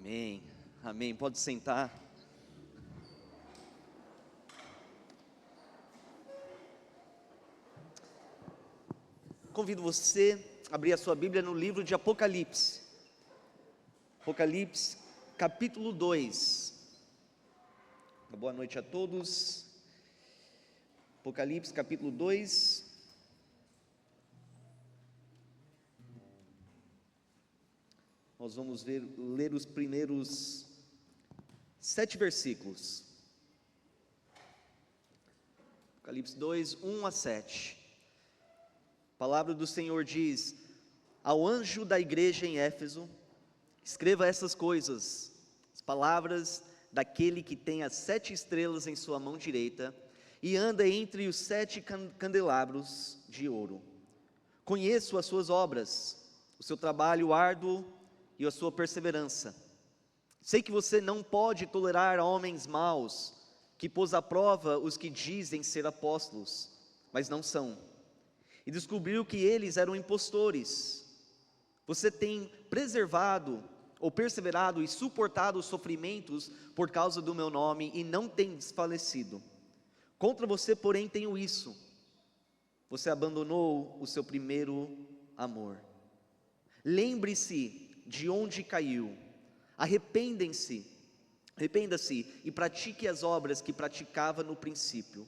Amém, amém, pode sentar. Convido você a abrir a sua Bíblia no livro de Apocalipse. Apocalipse, capítulo 2. Boa noite a todos. Apocalipse, capítulo 2. Nós vamos ler os primeiros 7 versículos. Apocalipse 2, 1 a 7. A palavra do Senhor diz: ao anjo da igreja em Éfeso, escreva essas coisas, as palavras daquele que tem as 7 estrelas em sua mão direita e anda entre os 7 candelabros de ouro. Conheço as suas obras, o seu trabalho árduo e a sua perseverança. Sei que você não pode tolerar homens maus, que pôs à prova os que dizem ser apóstolos, mas não são, e descobriu que eles eram impostores. Você tem perseverado e suportado os sofrimentos por causa do meu nome e não tem desfalecido. Contra você, porém, tenho isso: você abandonou o seu primeiro amor. Lembre-se de onde caiu, arrependa-se e pratique as obras que praticava no princípio.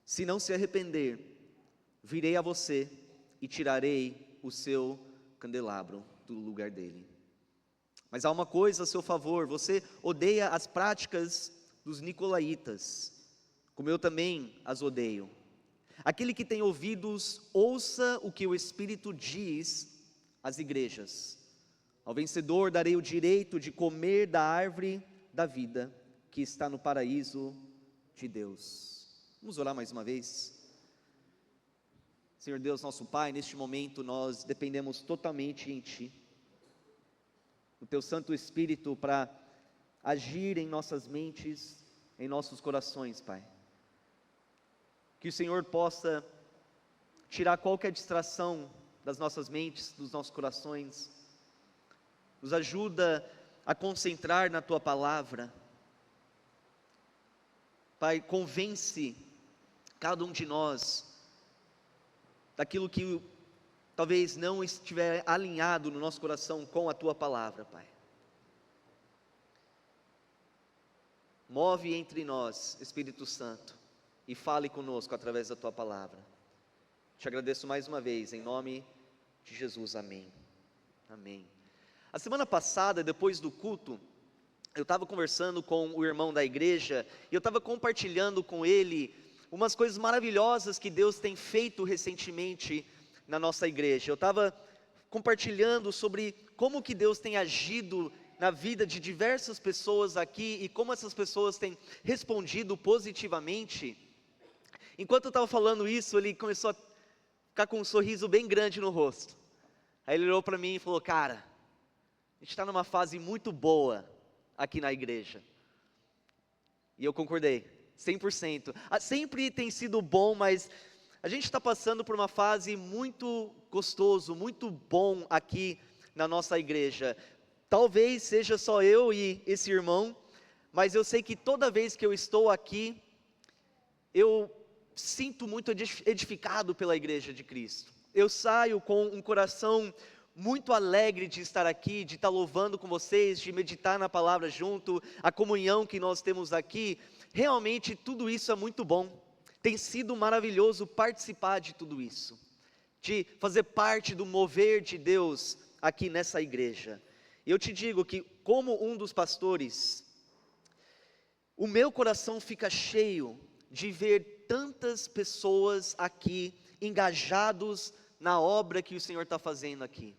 Se não se arrepender, virei a você e tirarei o seu candelabro do lugar dele. Mas há uma coisa a seu favor: você odeia as práticas dos nicolaítas, como eu também as odeio. Aquele que tem ouvidos, ouça o que o Espírito diz às igrejas. Ao vencedor darei o direito de comer da árvore da vida que está no paraíso de Deus. Vamos orar mais uma vez. Senhor Deus, nosso Pai, neste momento nós dependemos totalmente em Ti, do Teu Santo Espírito para agir em nossas mentes, em nossos corações, Pai. Que o Senhor possa tirar qualquer distração das nossas mentes, dos nossos corações. Nos ajuda a concentrar na Tua Palavra. Pai, convence cada um de nós daquilo que talvez não estiver alinhado no nosso coração com a Tua Palavra, Pai. Move entre nós, Espírito Santo, e fale conosco através da Tua Palavra. Te agradeço mais uma vez, em nome de Jesus, amém. Amém. A semana passada, depois do culto, eu estava conversando com o irmão da igreja, e eu estava compartilhando com ele umas coisas maravilhosas que Deus tem feito recentemente na nossa igreja. Eu estava compartilhando sobre como que Deus tem agido na vida de diversas pessoas aqui, e como essas pessoas têm respondido positivamente. Enquanto eu estava falando isso, ele começou a ficar com um sorriso bem grande no rosto. Aí ele olhou para mim e falou: cara, a gente está numa fase muito boa aqui na igreja. E eu concordei, 100%. Sempre tem sido bom, mas a gente está passando por uma fase muito gostoso, muito bom aqui na nossa igreja. Talvez seja só eu e esse irmão, mas eu sei que toda vez que eu estou aqui, eu sinto muito edificado pela igreja de Cristo. Eu saio com um coração muito alegre de estar aqui, de estar louvando com vocês, de meditar na palavra junto, a comunhão que nós temos aqui. Realmente tudo isso é muito bom. Tem sido maravilhoso participar de tudo isso, de fazer parte do mover de Deus aqui nessa igreja. E eu te digo que, como um dos pastores, o meu coração fica cheio de ver tantas pessoas aqui engajados na obra que o Senhor está fazendo aqui.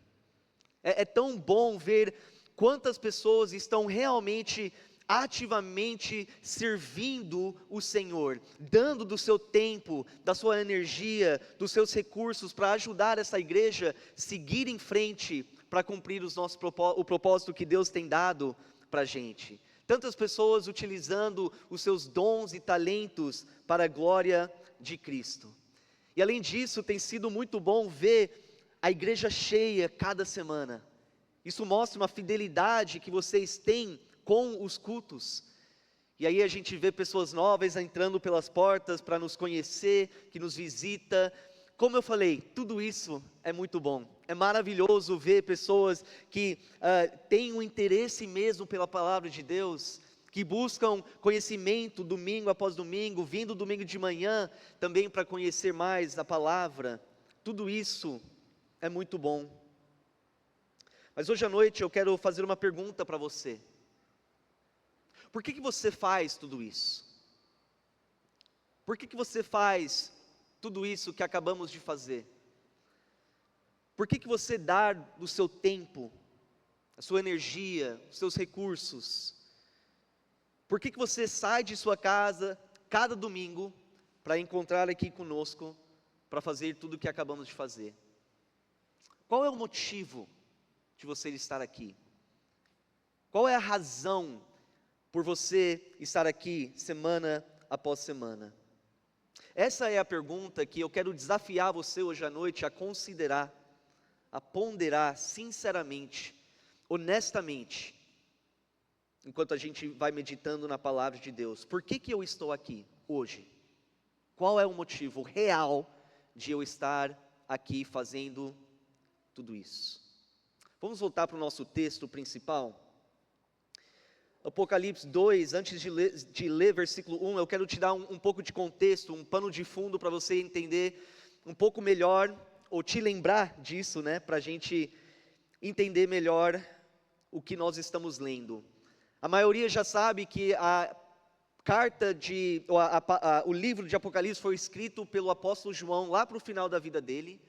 É tão bom ver quantas pessoas estão realmente, ativamente servindo o Senhor, dando do seu tempo, da sua energia, dos seus recursos para ajudar essa igreja a seguir em frente, para cumprir o propósito que Deus tem dado para a gente. Tantas pessoas utilizando os seus dons e talentos para a glória de Cristo. E além disso, tem sido muito bom ver a igreja cheia cada semana. Isso mostra uma fidelidade que vocês têm com os cultos. E aí a gente vê pessoas novas entrando pelas portas para nos conhecer, que nos visita. Como eu falei, tudo isso é muito bom. É maravilhoso ver pessoas que têm um interesse mesmo pela palavra de Deus, que buscam conhecimento domingo após domingo, vindo domingo de manhã também para conhecer mais a palavra. Tudo isso é muito bom. Mas hoje à noite eu quero fazer uma pergunta para você. Por que você faz tudo isso? Por que você faz tudo isso que acabamos de fazer? Por que você dá do seu tempo, a sua energia, os seus recursos? Por que você sai de sua casa cada domingo para encontrar aqui conosco, para fazer tudo o que acabamos de fazer? Qual é o motivo de você estar aqui? Qual é a razão por você estar aqui semana após semana? Essa é a pergunta que eu quero desafiar você hoje à noite a considerar, a ponderar sinceramente, honestamente, enquanto a gente vai meditando na palavra de Deus. Por que eu estou aqui hoje? Qual é o motivo real de eu estar aqui fazendo tudo isso? Vamos voltar para o nosso texto principal. Apocalipse 2, antes de ler versículo 1, eu quero te dar um pouco de contexto, um pano de fundo para você entender um pouco melhor, ou te lembrar disso, né, para a gente entender melhor o que nós estamos lendo. A maioria já sabe que o livro de Apocalipse foi escrito pelo apóstolo João lá para o final da vida dele.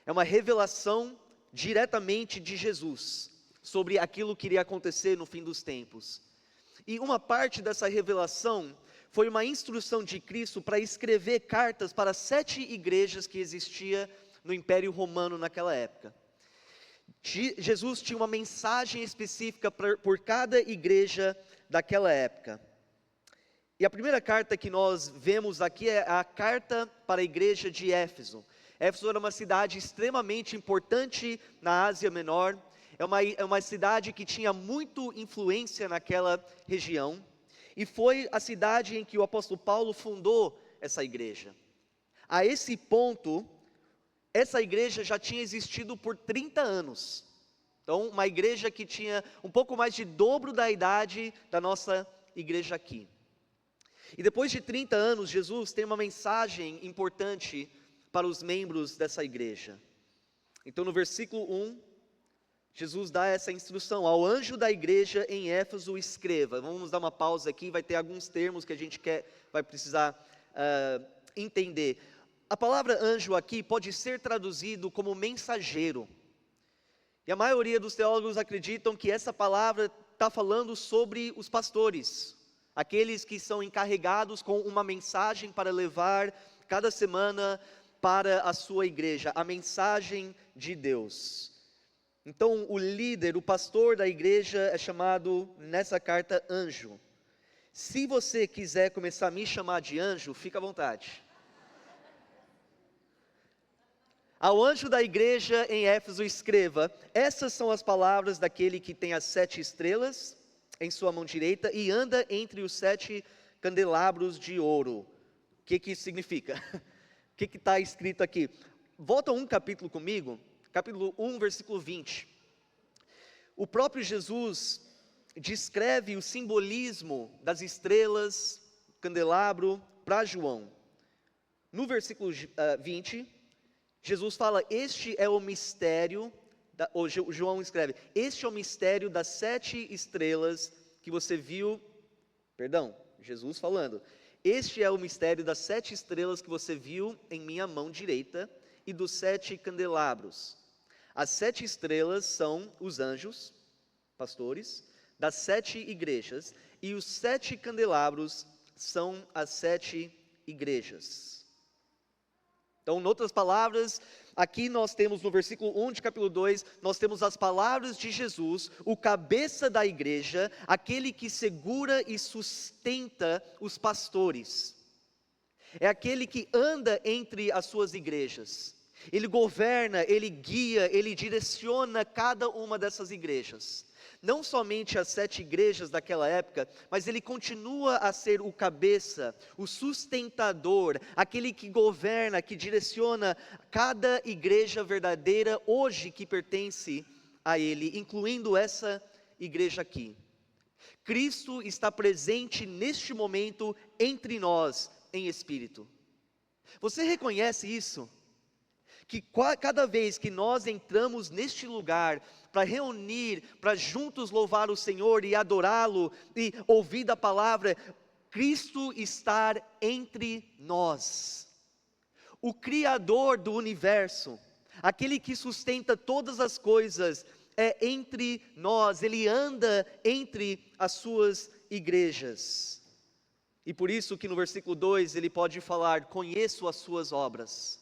É uma revelação diretamente de Jesus sobre aquilo que iria acontecer no fim dos tempos. E uma parte dessa revelação foi uma instrução de Cristo para escrever cartas para 7 igrejas que existia no Império Romano naquela época. Jesus tinha uma mensagem específica por cada igreja daquela época. E a primeira carta que nós vemos aqui é a carta para a igreja de Éfeso. Éfeso era uma cidade extremamente importante na Ásia Menor. É uma cidade que tinha muito influência naquela região, e foi a cidade em que o apóstolo Paulo fundou essa igreja. A esse ponto, essa igreja já tinha existido por 30 anos. Então, uma igreja que tinha um pouco mais de dobro da idade da nossa igreja aqui. E depois de 30 anos, Jesus tem uma mensagem importante para os membros dessa igreja. Então, no versículo 1, Jesus dá essa instrução: ao anjo da igreja em Éfeso escreva. Vamos dar uma pausa aqui, vai ter alguns termos que a gente vai precisar entender. A palavra anjo aqui pode ser traduzido como mensageiro. E a maioria dos teólogos acreditam que essa palavra está falando sobre os pastores, aqueles que são encarregados com uma mensagem para levar cada semana para a sua igreja, a mensagem de Deus. Então, o líder, o pastor da igreja é chamado, nessa carta, anjo. Se você quiser começar a me chamar de anjo, fica à vontade. Ao anjo da igreja em Éfeso escreva: essas são as palavras daquele que tem as 7 estrelas em sua mão direita e anda entre os 7 candelabros de ouro. O que isso significa? O que está escrito aqui? Volta um capítulo comigo. Capítulo 1, versículo 20. O próprio Jesus descreve o simbolismo das estrelas, candelabro, para João. No versículo 20, Jesus fala: este é o mistério, João escreve, este é o mistério das 7 estrelas que você viu, Jesus falando, este é o mistério das 7 estrelas que você viu em minha mão direita e dos 7 candelabros. As 7 estrelas são os anjos, pastores, das 7 igrejas, e os 7 candelabros são as 7 igrejas. Então, em outras palavras, aqui nós temos no versículo 1 de capítulo 2, nós temos as palavras de Jesus, o cabeça da igreja, aquele que segura e sustenta os pastores. É aquele que anda entre as suas igrejas. Ele governa, ele guia, ele direciona cada uma dessas igrejas. Não somente as 7 igrejas daquela época, mas ele continua a ser o cabeça, o sustentador, aquele que governa, que direciona cada igreja verdadeira hoje que pertence a ele, incluindo essa igreja aqui. Cristo está presente neste momento entre nós em espírito. Você reconhece isso? Que cada vez que nós entramos neste lugar para reunir, para juntos louvar o Senhor e adorá-lo e ouvir da palavra, Cristo está entre nós. O Criador do universo, aquele que sustenta todas as coisas, é entre nós, Ele anda entre as suas igrejas. E por isso que no versículo 2 ele pode falar: conheço as suas obras.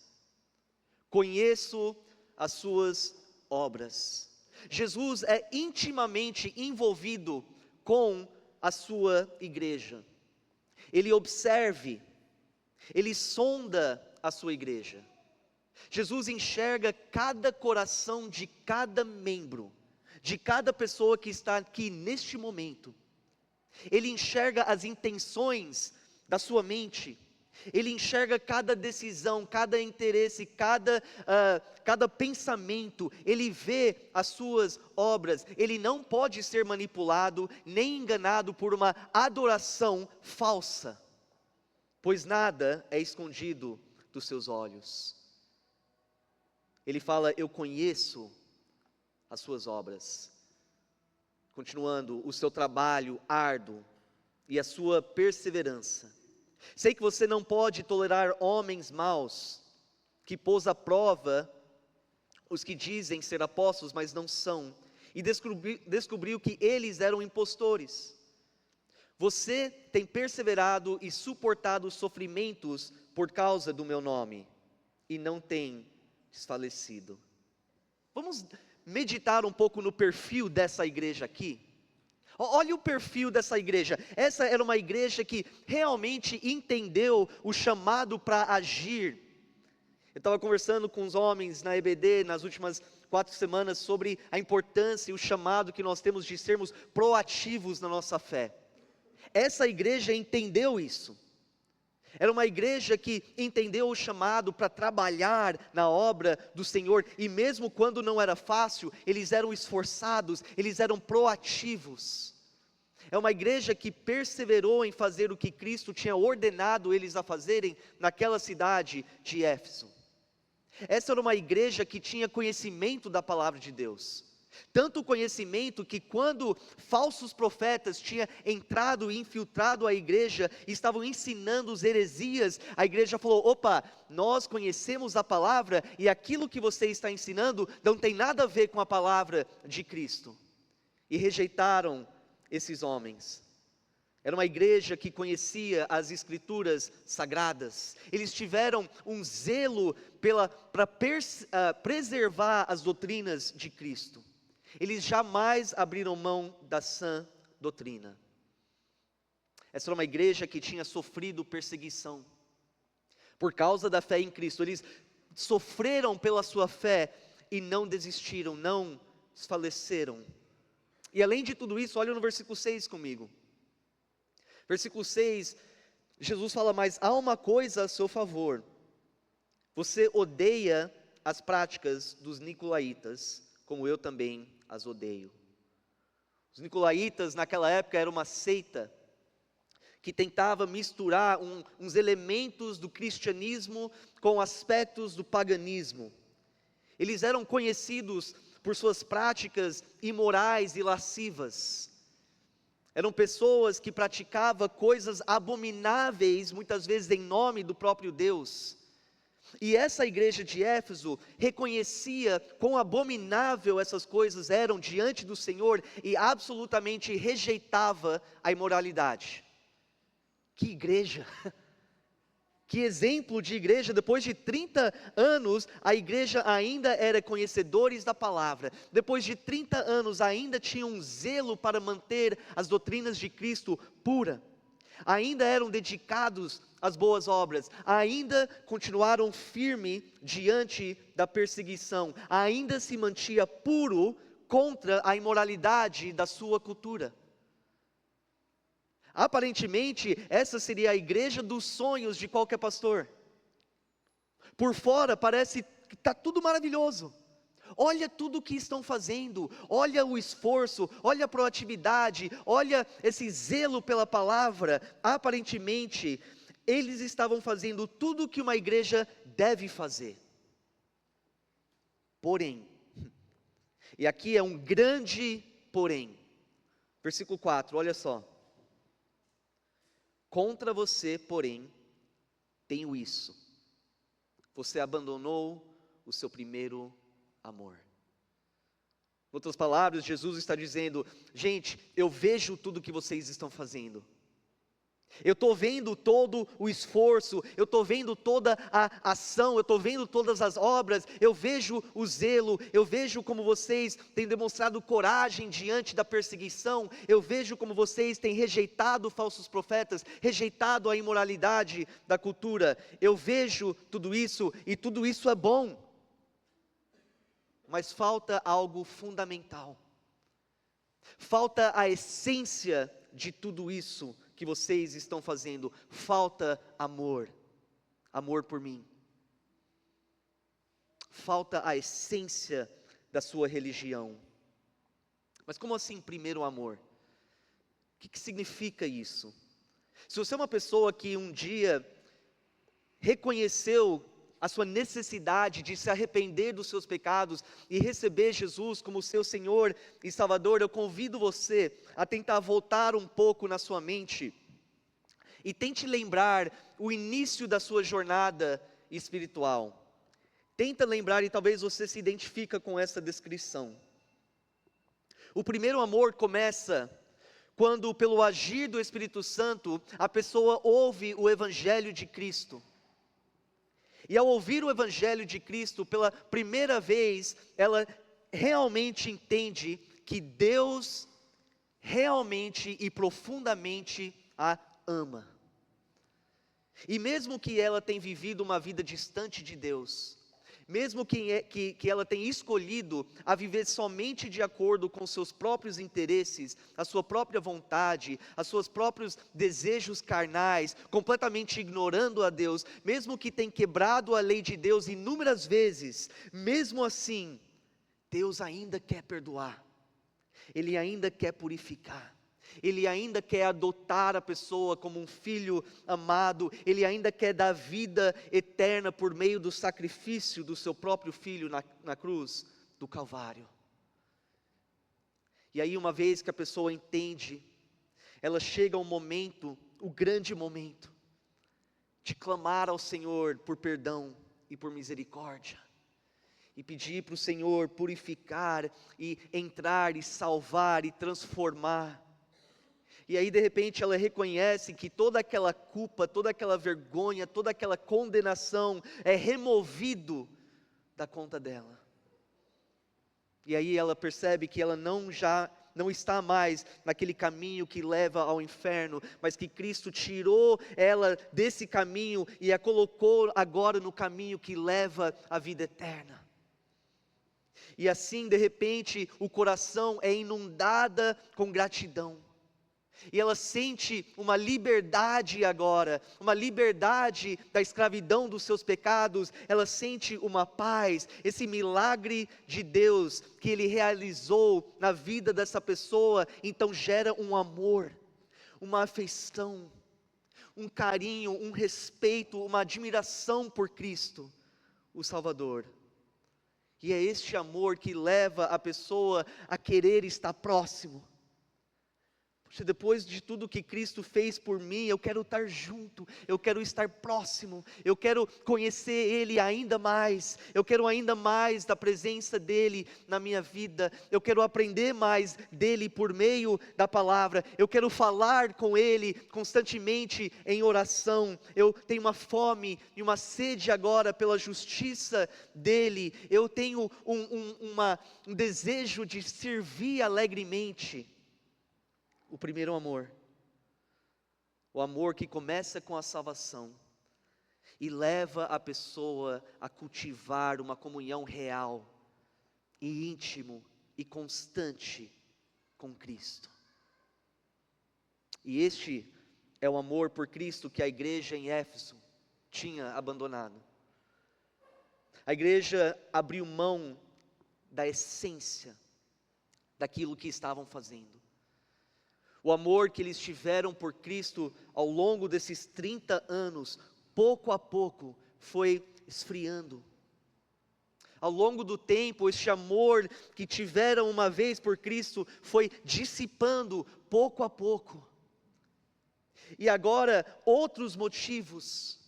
Conheço as suas obras. Jesus é intimamente envolvido com a sua igreja. Ele observa, ele sonda a sua igreja. Jesus enxerga cada coração de cada membro, de cada pessoa que está aqui neste momento. Ele enxerga as intenções da sua mente. Ele enxerga cada decisão, cada interesse, cada pensamento. Ele vê as suas obras. Ele não pode ser manipulado, nem enganado por uma adoração falsa, pois nada é escondido dos seus olhos. Ele fala: eu conheço as suas obras. Continuando, o seu trabalho árduo e a sua perseverança. Sei que você não pode tolerar homens maus, que pôs à prova os que dizem ser apóstolos, mas não são, e descobriu que eles eram impostores. Você tem perseverado e suportado os sofrimentos por causa do meu nome, e não tem desfalecido. Vamos meditar um pouco no perfil dessa igreja aqui? Olha o perfil dessa igreja. Essa era uma igreja que realmente entendeu o chamado para agir. Eu estava conversando com os homens na EBD nas últimas 4 semanas sobre a importância e o chamado que nós temos de sermos proativos na nossa fé. Essa igreja entendeu isso. Era uma igreja que entendeu o chamado para trabalhar na obra do Senhor, e mesmo quando não era fácil, eles eram esforçados, eles eram proativos. É uma igreja que perseverou em fazer o que Cristo tinha ordenado eles a fazerem naquela cidade de Éfeso. Essa era uma igreja que tinha conhecimento da palavra de Deus. Tanto conhecimento que quando falsos profetas tinham entrado e infiltrado a igreja, e estavam ensinando os heresias, a igreja falou: opa, nós conhecemos a palavra, e aquilo que você está ensinando não tem nada a ver com a palavra de Cristo. E rejeitaram esses homens. Era uma igreja que conhecia as escrituras sagradas. Eles tiveram um zelo para preservar as doutrinas de Cristo. Eles jamais abriram mão da sã doutrina. Essa era uma igreja que tinha sofrido perseguição por causa da fé em Cristo. Eles sofreram pela sua fé e não desistiram, não desfaleceram. E além de tudo isso, olha no versículo 6 comigo. Versículo 6, Jesus fala: mas há uma coisa a seu favor. Você odeia as práticas dos nicolaítas, como eu também as odeio. Os nicolaítas naquela época era uma seita que tentava misturar uns elementos do cristianismo com aspectos do paganismo. Eles eram conhecidos por suas práticas imorais e lascivas. Eram pessoas que praticavam coisas abomináveis, muitas vezes em nome do próprio Deus. E essa igreja de Éfeso reconhecia quão abominável essas coisas eram diante do Senhor e absolutamente rejeitava a imoralidade. Que igreja! Que exemplo de igreja! Depois de 30 anos, a igreja ainda era conhecedores da palavra. Depois de 30 anos, ainda tinha um zelo para manter as doutrinas de Cristo pura. Ainda eram dedicados as boas obras, ainda continuaram firme diante da perseguição, ainda se mantinha puro contra a imoralidade da sua cultura. Aparentemente, essa seria a igreja dos sonhos de qualquer pastor. Por fora parece que está tudo maravilhoso. Olha tudo o que estão fazendo, olha o esforço, olha a proatividade, olha esse zelo pela palavra. Aparentemente, eles estavam fazendo tudo o que uma igreja deve fazer. Porém, e aqui é um grande porém, versículo 4, olha só. Contra você, porém, tenho isso: você abandonou o seu primeiro amor. Em outras palavras, Jesus está dizendo: gente, eu vejo tudo que vocês estão fazendo, eu estou vendo todo o esforço, eu estou vendo toda a ação, eu estou vendo todas as obras, eu vejo o zelo, eu vejo como vocês têm demonstrado coragem diante da perseguição, eu vejo como vocês têm rejeitado falsos profetas, rejeitado a imoralidade da cultura, eu vejo tudo isso e tudo isso é bom, mas falta algo fundamental, falta a essência de tudo isso que vocês estão fazendo, falta amor, amor por mim, falta a essência da sua religião. Mas como assim primeiro amor? O que significa isso? Se você é uma pessoa que um dia reconheceu a sua necessidade de se arrepender dos seus pecados e receber Jesus como seu Senhor e Salvador, eu convido você a tentar voltar um pouco na sua mente e tente lembrar o início da sua jornada espiritual. Tenta lembrar, e talvez você se identifica com essa descrição. O primeiro amor começa quando, pelo agir do Espírito Santo, a pessoa ouve o Evangelho de Cristo. E ao ouvir o Evangelho de Cristo pela primeira vez, ela realmente entende que Deus realmente e profundamente a ama. E mesmo que ela tenha vivido uma vida distante de Deus, mesmo que ela tenha escolhido a viver somente de acordo com seus próprios interesses, a sua própria vontade, os seus próprios desejos carnais, completamente ignorando a Deus, mesmo que tenha quebrado a lei de Deus inúmeras vezes, mesmo assim, Deus ainda quer perdoar, Ele ainda quer purificar, Ele ainda quer adotar a pessoa como um filho amado, Ele ainda quer dar vida eterna por meio do sacrifício do seu próprio filho na cruz do Calvário. E aí, uma vez que a pessoa entende, ela chega ao momento, o grande momento, de clamar ao Senhor por perdão e por misericórdia, e pedir para o Senhor purificar, e entrar, e salvar, e transformar. E aí de repente ela reconhece que toda aquela culpa, toda aquela vergonha, toda aquela condenação é removido da conta dela. E aí ela percebe que ela não está mais naquele caminho que leva ao inferno, mas que Cristo tirou ela desse caminho e a colocou agora no caminho que leva à vida eterna. E assim de repente o coração é inundada com gratidão. E ela sente uma liberdade agora, uma liberdade da escravidão dos seus pecados, ela sente uma paz, esse milagre de Deus que Ele realizou na vida dessa pessoa, então gera um amor, uma afeição, um carinho, um respeito, uma admiração por Cristo, o Salvador. E é este amor que leva a pessoa a querer estar próximo. Depois de tudo que Cristo fez por mim, eu quero estar junto, eu quero estar próximo, eu quero conhecer Ele ainda mais, eu quero ainda mais da presença dEle na minha vida, eu quero aprender mais dEle por meio da palavra, eu quero falar com Ele constantemente em oração, eu tenho uma fome e uma sede agora pela justiça dEle, eu tenho um desejo de servir alegremente. O primeiro amor. O amor que começa com a salvação e leva a pessoa a cultivar uma comunhão real e íntimo e constante com Cristo. E este é o amor por Cristo que a igreja em Éfeso tinha abandonado. A igreja abriu mão da essência daquilo que estavam fazendo. O amor que eles tiveram por Cristo ao longo desses 30 anos, pouco a pouco, foi esfriando. Ao longo do tempo, este amor que tiveram uma vez por Cristo foi dissipando pouco a pouco. E agora outros motivos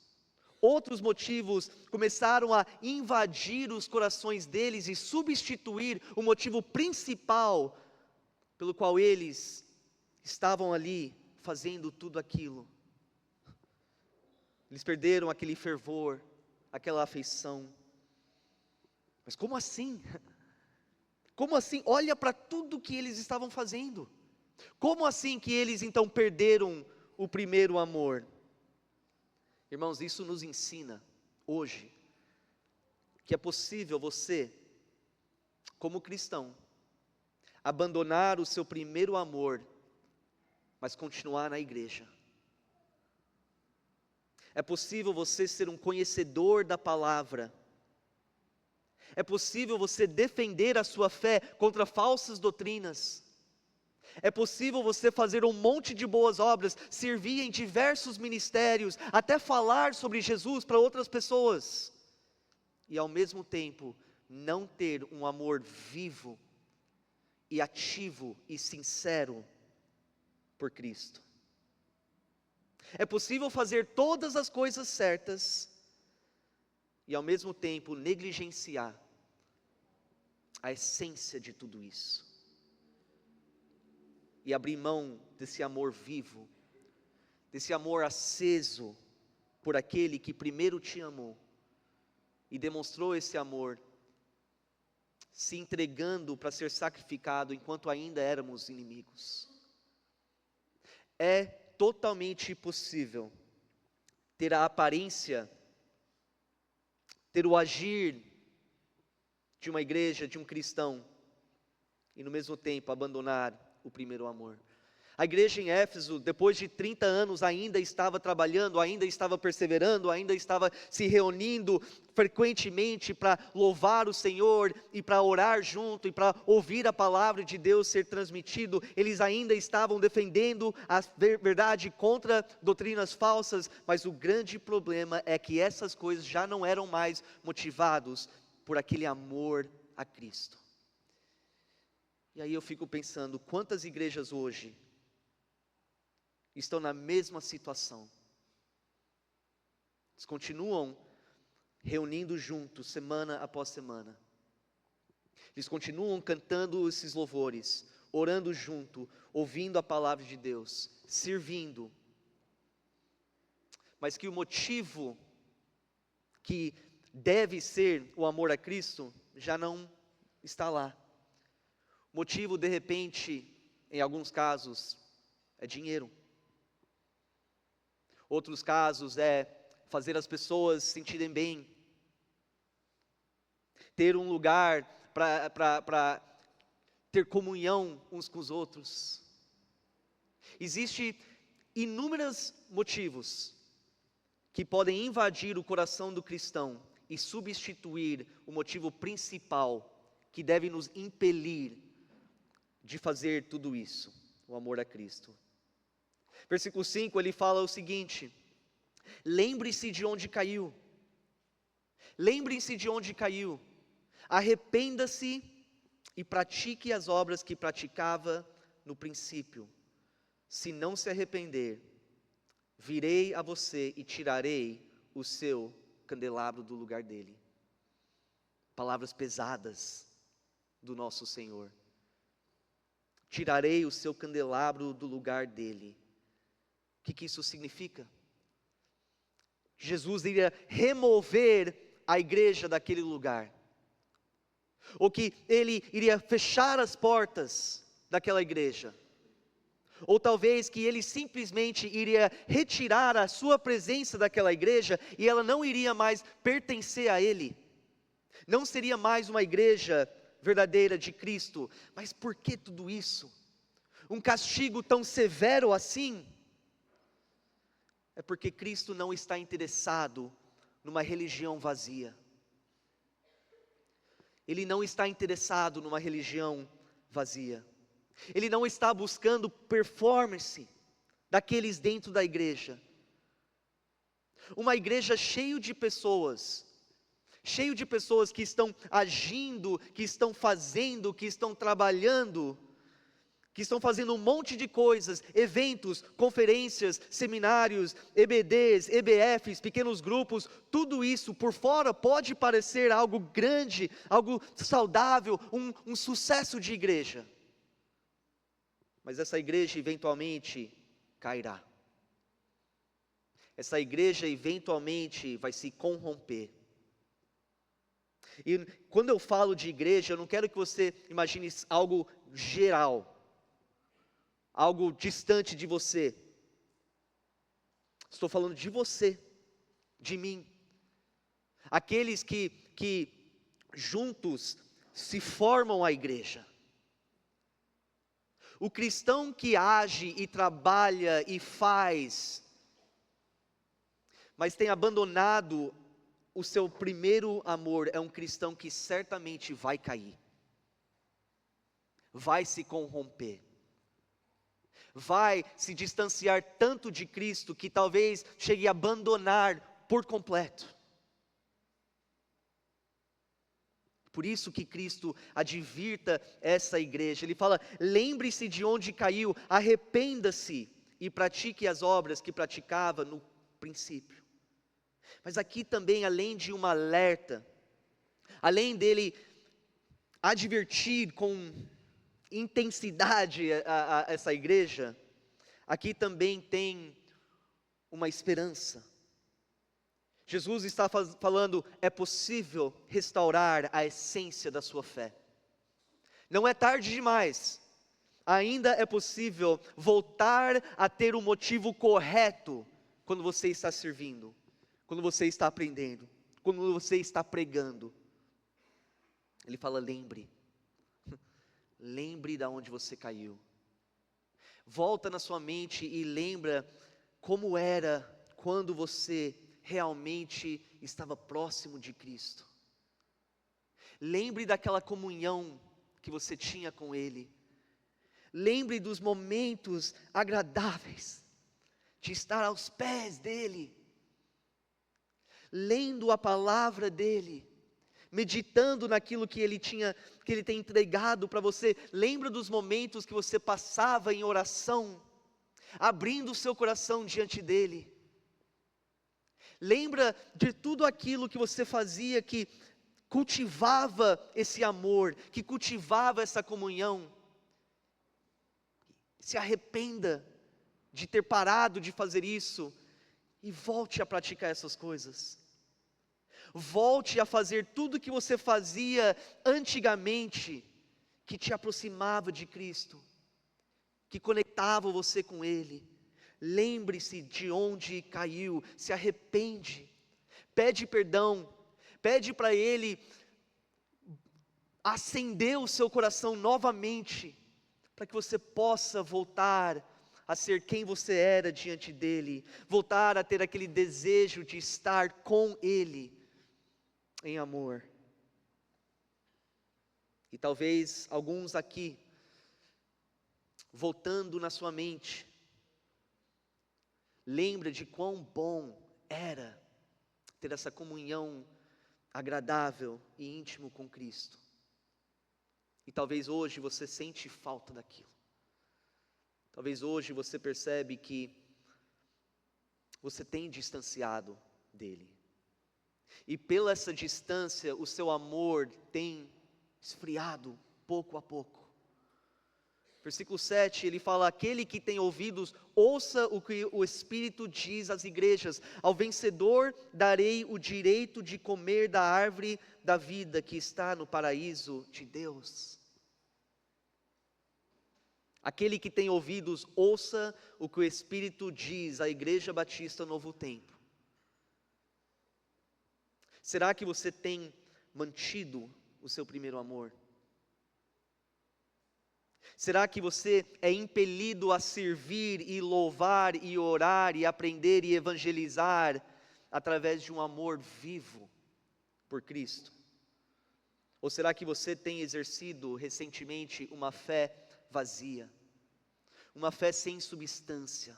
começaram a invadir os corações deles e substituir o motivo principal pelo qual eles estavam ali fazendo tudo aquilo. Eles perderam aquele fervor, aquela afeição. Mas como assim? Como assim? Olha para tudo que eles estavam fazendo. Como assim que eles então perderam o primeiro amor? Irmãos, isso nos ensina hoje que é possível você, como cristão, abandonar o seu primeiro amor, mas continuar na igreja. É possível você ser um conhecedor da palavra. É possível você defender a sua fé contra falsas doutrinas. É possível você fazer um monte de boas obras, servir em diversos ministérios, até falar sobre Jesus para outras pessoas, e ao mesmo tempo não ter um amor vivo e ativo e sincero por Cristo. É possível fazer todas as coisas certas e ao mesmo tempo negligenciar a essência de tudo isso. E abrir mão desse amor vivo, desse amor aceso por aquele que primeiro te amou e demonstrou esse amor, se entregando para ser sacrificado enquanto ainda éramos inimigos. É totalmente possível ter a aparência, ter o agir de uma igreja, de um cristão, e no mesmo tempo abandonar o primeiro amor. A igreja em Éfeso, depois de 30 anos, ainda estava trabalhando, ainda estava perseverando, ainda estava se reunindo frequentemente para louvar o Senhor e para orar junto e para ouvir a palavra de Deus ser transmitido. Eles ainda estavam defendendo a verdade contra doutrinas falsas, mas o grande problema é que essas coisas já não eram mais motivados por aquele amor a Cristo. E aí eu fico pensando, quantas igrejas hoje estão na mesma situação? Eles continuam reunindo juntos, semana após semana. Eles continuam cantando esses louvores, orando junto, ouvindo a palavra de Deus, servindo. Mas que o motivo que deve ser o amor a Cristo já não está lá. O motivo, de repente, em alguns casos, é dinheiro. Outros casos é fazer as pessoas se sentirem bem. Ter um lugar para ter comunhão uns com os outros. Existem inúmeros motivos que podem invadir o coração do cristão e substituir o motivo principal que deve nos impelir de fazer tudo isso, o amor a Cristo. Versículo 5, ele fala o seguinte: lembre-se de onde caiu. Lembre-se de onde caiu. Arrependa-se e pratique as obras que praticava no princípio. Se não se arrepender, virei a você e tirarei o seu candelabro do lugar dele. Palavras pesadas do nosso Senhor. Tirarei o seu candelabro do lugar dele. O que isso significa? Jesus iria remover a igreja daquele lugar. Ou que ele iria fechar as portas daquela igreja. Ou talvez que ele simplesmente iria retirar a sua presença daquela igreja e ela não iria mais pertencer a ele. Não seria mais uma igreja verdadeira de Cristo. Mas por que tudo isso? Um castigo tão severo assim? É porque Cristo não está interessado numa religião vazia. Ele não está interessado numa religião vazia. Ele não está buscando performance daqueles dentro da igreja. Uma igreja cheia de pessoas que estão agindo, que estão fazendo, que estão trabalhando, que estão fazendo um monte de coisas, eventos, conferências, seminários, EBDs, EBFs, pequenos grupos, tudo isso por fora pode parecer algo grande, algo saudável, um sucesso de igreja. Mas essa igreja eventualmente cairá. Essa igreja eventualmente vai se corromper. E quando eu falo de igreja, eu não quero que você imagine algo geral, algo distante de você. Estou falando de você, de mim. Aqueles que juntos se formam a igreja. O cristão que age e trabalha e faz, mas tem abandonado o seu primeiro amor, é um cristão que certamente vai cair, vai se corromper, vai se distanciar tanto de Cristo que talvez chegue a abandonar por completo. Por isso que Cristo advirta essa igreja, ele fala: lembre-se de onde caiu, arrependa-se e pratique as obras que praticava no princípio. Mas aqui também, além de um alerta, além dele advertir com intensidade a essa igreja, aqui também tem uma esperança. Jesus está falando: é possível restaurar a essência da sua fé. Não é tarde demais, ainda é possível voltar a ter o motivo correto quando você está servindo, quando você está aprendendo, quando você está pregando. Ele fala: lembre de onde você caiu. Volta na sua mente e lembra como era quando você realmente estava próximo de Cristo. Lembre daquela comunhão que você tinha com Ele. Lembre dos momentos agradáveis de estar aos pés dEle, lendo a palavra dEle, meditando naquilo que Ele tem entregado para você. Lembra dos momentos que você passava em oração, abrindo o seu coração diante dEle. Lembra de tudo aquilo que você fazia, que cultivava esse amor, que cultivava essa comunhão. Se arrependa de ter parado de fazer isso e volte a praticar essas coisas. Volte a fazer tudo que você fazia antigamente, que te aproximava de Cristo, que conectava você com Ele. Lembre-se de onde caiu, se arrepende, pede perdão, pede para Ele acender o seu coração novamente, para que você possa voltar a ser quem você era diante dEle, voltar a ter aquele desejo de estar com Ele, em amor. E talvez alguns aqui, voltando na sua mente, lembre de quão bom era ter essa comunhão agradável e íntimo com Cristo. E talvez hoje você sente falta daquilo. Talvez hoje você percebe que você tem distanciado dEle. E pela essa distância, o seu amor tem esfriado pouco a pouco. Versículo 7, ele fala: aquele que tem ouvidos, ouça o que o Espírito diz às igrejas. Ao vencedor darei o direito de comer da árvore da vida que está no paraíso de Deus. Aquele que tem ouvidos, ouça o que o Espírito diz à Igreja Batista Novo Tempo. Será que você tem mantido o seu primeiro amor? Será que você é impelido a servir e louvar e orar e aprender e evangelizar através de um amor vivo por Cristo? Ou será que você tem exercido recentemente uma fé vazia, uma fé sem substância?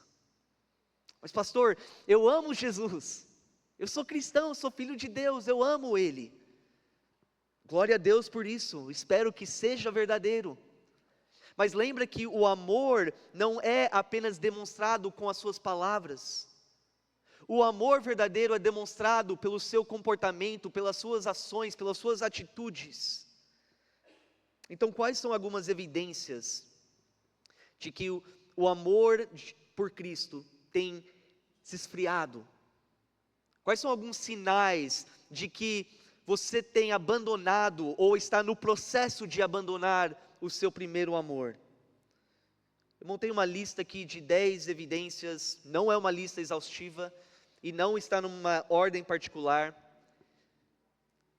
Mas pastor, eu amo Jesus, eu sou cristão, eu sou filho de Deus, eu amo Ele. Glória a Deus por isso, espero que seja verdadeiro. Mas lembra que o amor não é apenas demonstrado com as suas palavras. O amor verdadeiro é demonstrado pelo seu comportamento, pelas suas ações, pelas suas atitudes. Então, quais são algumas evidências de que o amor por Cristo tem se esfriado? Quais são alguns sinais de que você tem abandonado ou está no processo de abandonar o seu primeiro amor? Eu montei uma lista aqui de 10 evidências, não é uma lista exaustiva e não está numa ordem particular.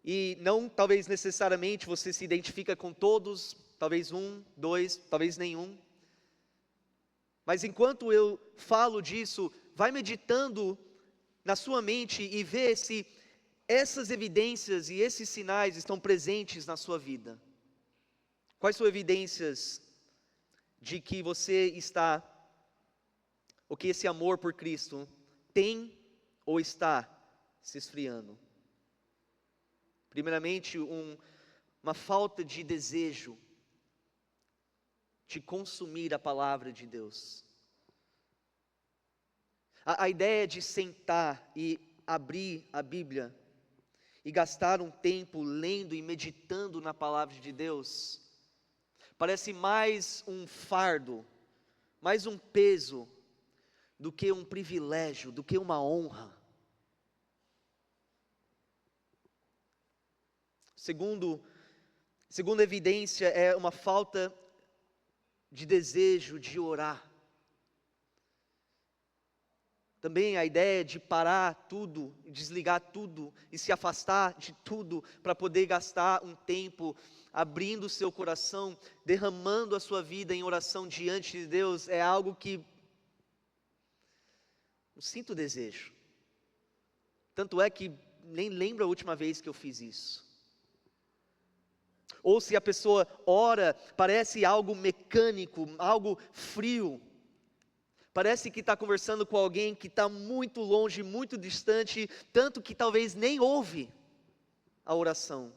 E não talvez necessariamente você se identifica com todos, talvez um, dois, talvez nenhum. Mas enquanto eu falo disso, vai meditando na sua mente e vê se essas evidências e esses sinais estão presentes na sua vida. Quais são evidências de que você está, ou que esse amor por Cristo tem ou está se esfriando? Primeiramente, uma falta de desejo de consumir a palavra de Deus. A ideia de sentar e abrir a Bíblia e gastar um tempo lendo e meditando na palavra de Deus, parece mais um fardo, mais um peso, do que um privilégio, do que uma honra. Segunda evidência é uma falta de desejo de orar. Também a ideia de parar tudo, desligar tudo e se afastar de tudo para poder gastar um tempo abrindo o seu coração, derramando a sua vida em oração diante de Deus, é algo que eu sinto desejo. Tanto é que nem lembro a última vez que eu fiz isso. Ou se a pessoa ora, parece algo mecânico, algo frio. Parece que está conversando com alguém que está muito longe, muito distante, tanto que talvez nem ouve a oração.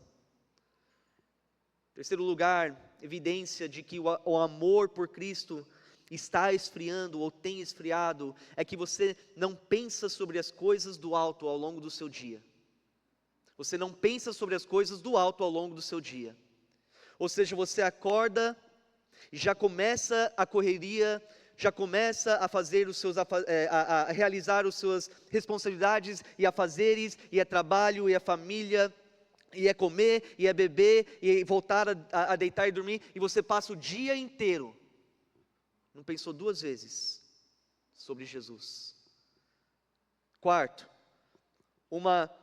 Terceiro lugar, evidência de que o amor por Cristo está esfriando ou tem esfriado, é que você não pensa sobre as coisas do alto ao longo do seu dia. Você não pensa sobre as coisas do alto ao longo do seu dia. Ou seja, você acorda e já começa a correria, já começa a fazer a realizar as suas responsabilidades e afazeres, e é trabalho, e é família, e é comer, e é beber, e voltar a deitar e dormir, e você passa o dia inteiro, não pensou duas vezes sobre Jesus. Quarto, uma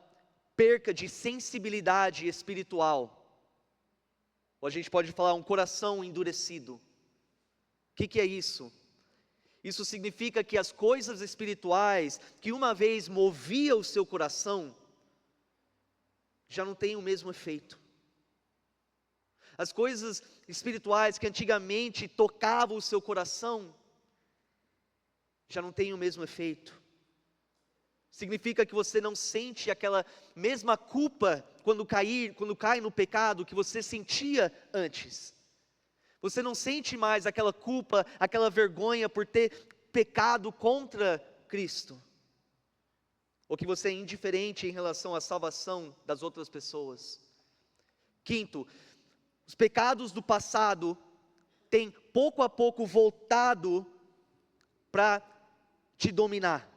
perca de sensibilidade espiritual. Ou a gente pode falar um coração endurecido. O que é isso? Isso significa que as coisas espirituais, que uma vez movia o seu coração, já não têm o mesmo efeito. As coisas espirituais que antigamente tocavam o seu coração, já não têm o mesmo efeito. Significa que você não sente aquela mesma culpa quando cai no pecado que você sentia antes. Você não sente mais aquela culpa, aquela vergonha por ter pecado contra Cristo. Ou que você é indiferente em relação à salvação das outras pessoas. Quinto, os pecados do passado têm pouco a pouco voltado para te dominar.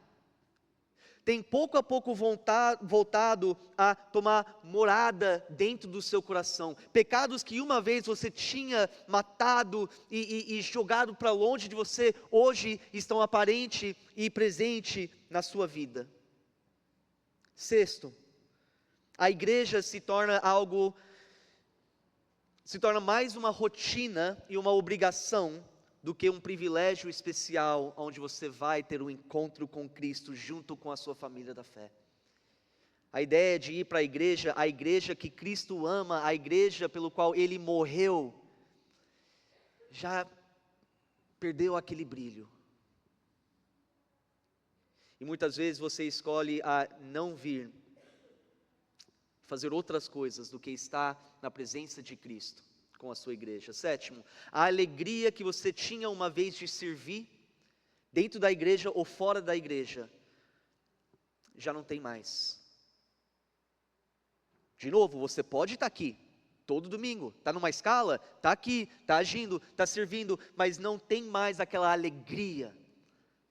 tem pouco a pouco voltado a tomar morada dentro do seu coração. Pecados que uma vez você tinha matado e jogado para longe de você, hoje estão aparente e presente na sua vida. Sexto, a igreja se torna mais uma rotina e uma obrigação do que um privilégio especial, onde você vai ter um encontro com Cristo junto com a sua família da fé. A ideia de ir para a igreja que Cristo ama, a igreja pelo qual Ele morreu, já perdeu aquele brilho. E muitas vezes você escolhe a não vir, fazer outras coisas do que estar na presença de Cristo com a sua igreja. Sétimo, a alegria que você tinha uma vez de servir, dentro da igreja ou fora da igreja, já não tem mais. De novo, você pode estar aqui, todo domingo, está numa escala, está aqui, está agindo, está servindo, mas não tem mais aquela alegria,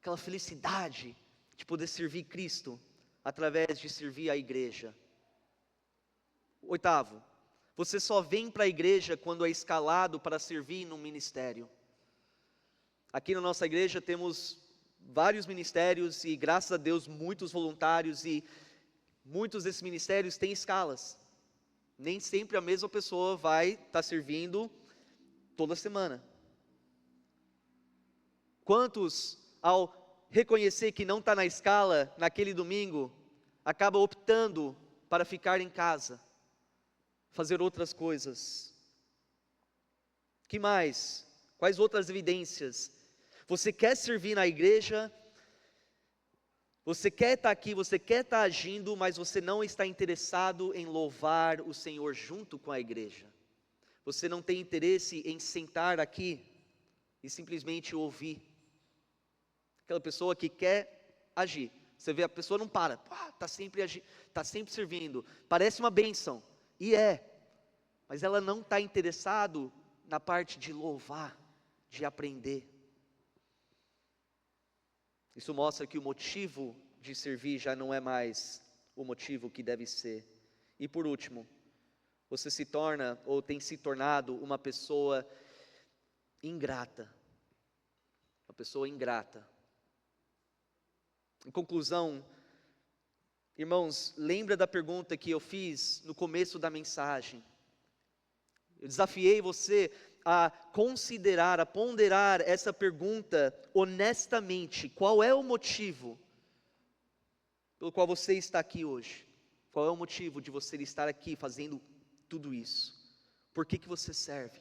aquela felicidade de poder servir Cristo, através de servir a igreja. Oitavo, você só vem para a igreja quando é escalado para servir no ministério. Aqui na nossa igreja temos vários ministérios e, graças a Deus, muitos voluntários, e muitos desses ministérios têm escalas. Nem sempre a mesma pessoa vai estar servindo toda semana. Quantos, ao reconhecer que não está na escala naquele domingo, acabam optando para ficar em casa, fazer outras coisas? Que mais? Quais outras evidências? Você quer servir na igreja, você quer estar aqui, você quer estar agindo, mas você não está interessado em louvar o Senhor junto com a igreja. Você não tem interesse em sentar aqui e simplesmente ouvir. Aquela pessoa que quer agir, você vê a pessoa não para, está sempre agindo, está sempre servindo, parece uma bênção. E mas ela não está interessado na parte de louvar, de aprender. Isso mostra que o motivo de servir já não é mais o motivo que deve ser. E por último, você se torna ou tem se tornado uma pessoa ingrata. Uma pessoa ingrata. Em conclusão, irmãos, lembra da pergunta que eu fiz no começo da mensagem. Eu desafiei você a considerar, a ponderar essa pergunta honestamente. Qual é o motivo pelo qual você está aqui hoje? Qual é o motivo de você estar aqui fazendo tudo isso? Por que você serve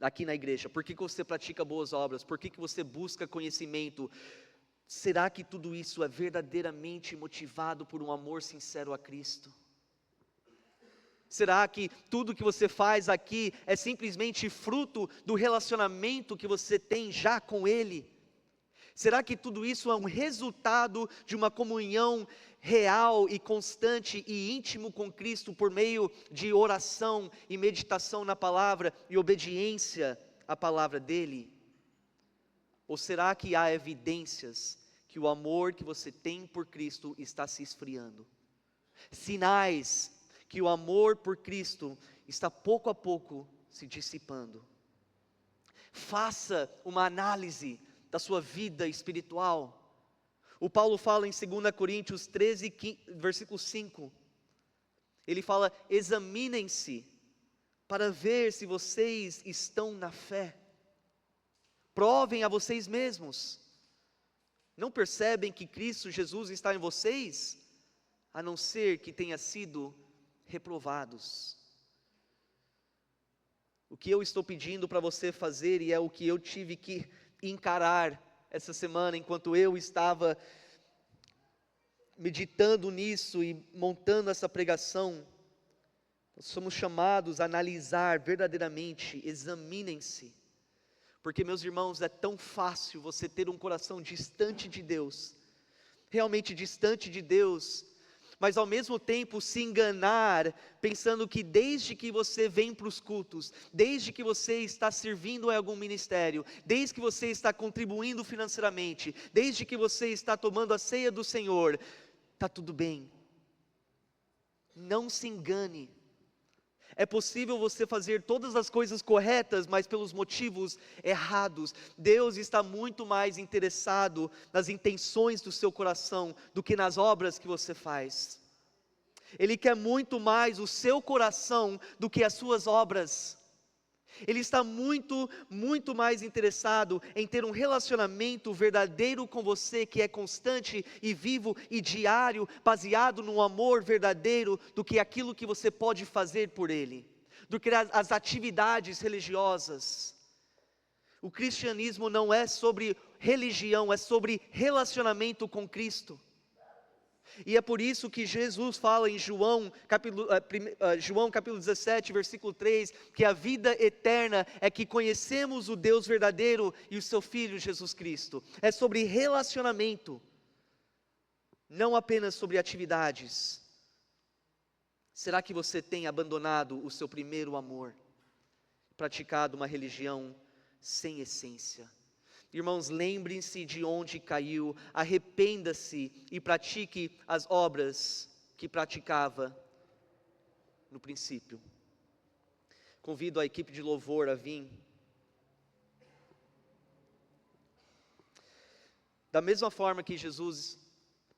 aqui na igreja? Por que você pratica boas obras? Por que você busca conhecimento? Será que tudo isso é verdadeiramente motivado por um amor sincero a Cristo? Será que tudo que você faz aqui é simplesmente fruto do relacionamento que você tem já com Ele? Será que tudo isso é um resultado de uma comunhão real e constante e íntimo com Cristo por meio de oração e meditação na palavra e obediência à palavra dEle? Ou será que há evidências que o amor que você tem por Cristo está se esfriando? Sinais que o amor por Cristo está pouco a pouco se dissipando. Faça uma análise da sua vida espiritual. O Paulo fala em 2 Coríntios 13, versículo 5. Ele fala: examinem-se para ver se vocês estão na fé. Provem a vocês mesmos. Não percebem que Cristo Jesus está em vocês? A não ser que tenha sido reprovados. O que eu estou pedindo para você fazer, e é o que eu tive que encarar essa semana, enquanto eu estava meditando nisso e montando essa pregação, nós somos chamados a analisar verdadeiramente. Examinem-se, porque, meus irmãos, é tão fácil você ter um coração distante de Deus, realmente distante de Deus, mas ao mesmo tempo se enganar, pensando que desde que você vem para os cultos, desde que você está servindo em algum ministério, desde que você está contribuindo financeiramente, desde que você está tomando a ceia do Senhor, está tudo bem. Não se engane. É possível você fazer todas as coisas corretas, mas pelos motivos errados. Deus está muito mais interessado nas intenções do seu coração do que nas obras que você faz. Ele quer muito mais o seu coração do que as suas obras. Ele está muito mais interessado em ter um relacionamento verdadeiro com você, que é constante e vivo e diário, baseado no amor verdadeiro, do que aquilo que você pode fazer por Ele, do que as atividades religiosas. O cristianismo não é sobre religião, é sobre relacionamento com Cristo. E é por isso que Jesus fala em João capítulo 17, versículo 3, que a vida eterna é que conhecemos o Deus verdadeiro e o seu Filho Jesus Cristo. É sobre relacionamento, não apenas sobre atividades. Será que você tem abandonado o seu primeiro amor, praticado uma religião sem essência? Irmãos, lembrem-se de onde caiu, arrependa-se e pratique as obras que praticava no princípio. Convido a equipe de louvor a vir. Da mesma forma que Jesus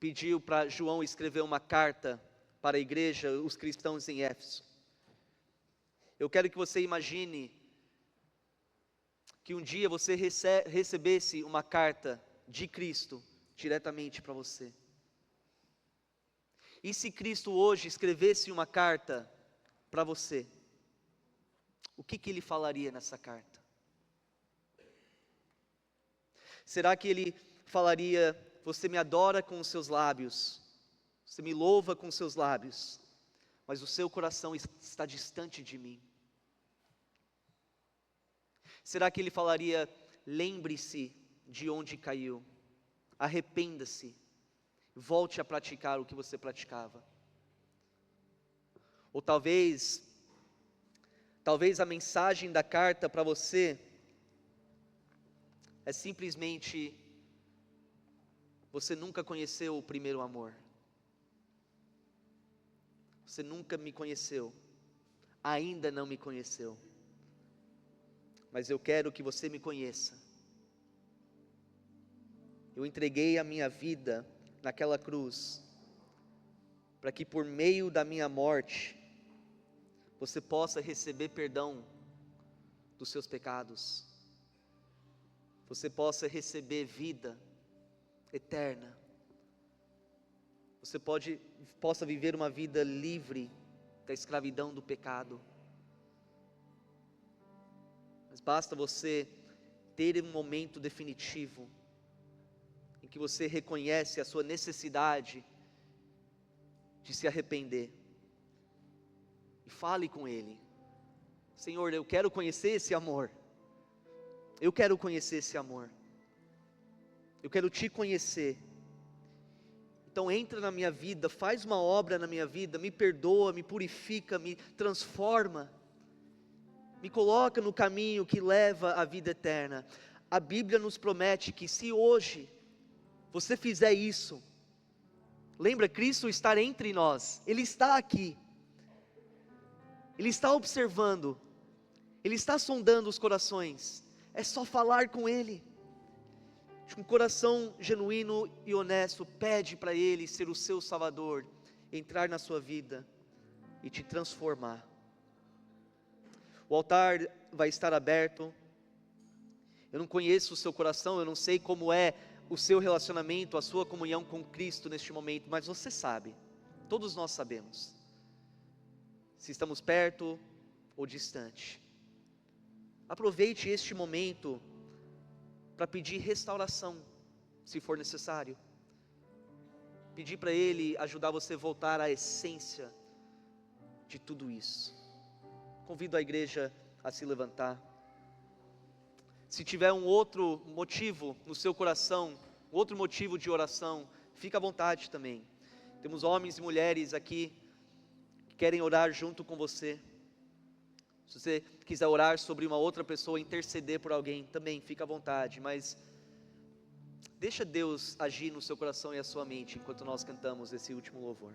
pediu para João escrever uma carta para a igreja, os cristãos em Éfeso, eu quero que você imagine que um dia você recebesse uma carta de Cristo diretamente para você. E se Cristo hoje escrevesse uma carta para você, o que Ele falaria nessa carta? Será que Ele falaria: você me adora com os seus lábios, você me louva com os seus lábios, mas o seu coração está distante de mim? Será que Ele falaria: lembre-se de onde caiu, arrependa-se, volte a praticar o que você praticava? Ou talvez a mensagem da carta para você é simplesmente: você nunca conheceu o primeiro amor, você nunca me conheceu, ainda não me conheceu, mas eu quero que você me conheça. Eu entreguei a minha vida naquela cruz, para que por meio da minha morte, você possa receber perdão dos seus pecados, você possa receber vida eterna, você possa viver uma vida livre da escravidão do pecado. Mas basta você ter um momento definitivo, em que você reconhece a sua necessidade de se arrepender, e fale com Ele: Senhor, eu quero conhecer esse amor, eu quero conhecer esse amor, eu quero te conhecer. Então entra na minha vida, faz uma obra na minha vida, me perdoa, me purifica, me transforma, me coloca no caminho que leva à vida eterna. A Bíblia nos promete que se hoje você fizer isso, lembra, Cristo está entre nós, Ele está aqui, Ele está observando, Ele está sondando os corações, é só falar com Ele, de um coração genuíno e honesto, pede para Ele ser o seu Salvador, entrar na sua vida e te transformar. O altar vai estar aberto. Eu não conheço o seu coração, eu não sei como é o seu relacionamento, a sua comunhão com Cristo neste momento, mas você sabe, todos nós sabemos, se estamos perto ou distante. Aproveite este momento para pedir restauração, se for necessário, pedir para Ele ajudar você a voltar à essência de tudo isso. Convido a igreja a se levantar. Se tiver um outro motivo no seu coração, outro motivo de oração, fica à vontade também. Temos homens e mulheres aqui que querem orar junto com você. Se você quiser orar sobre uma outra pessoa, interceder por alguém, também fica à vontade, mas deixa Deus agir no seu coração e a sua mente enquanto nós cantamos esse último louvor.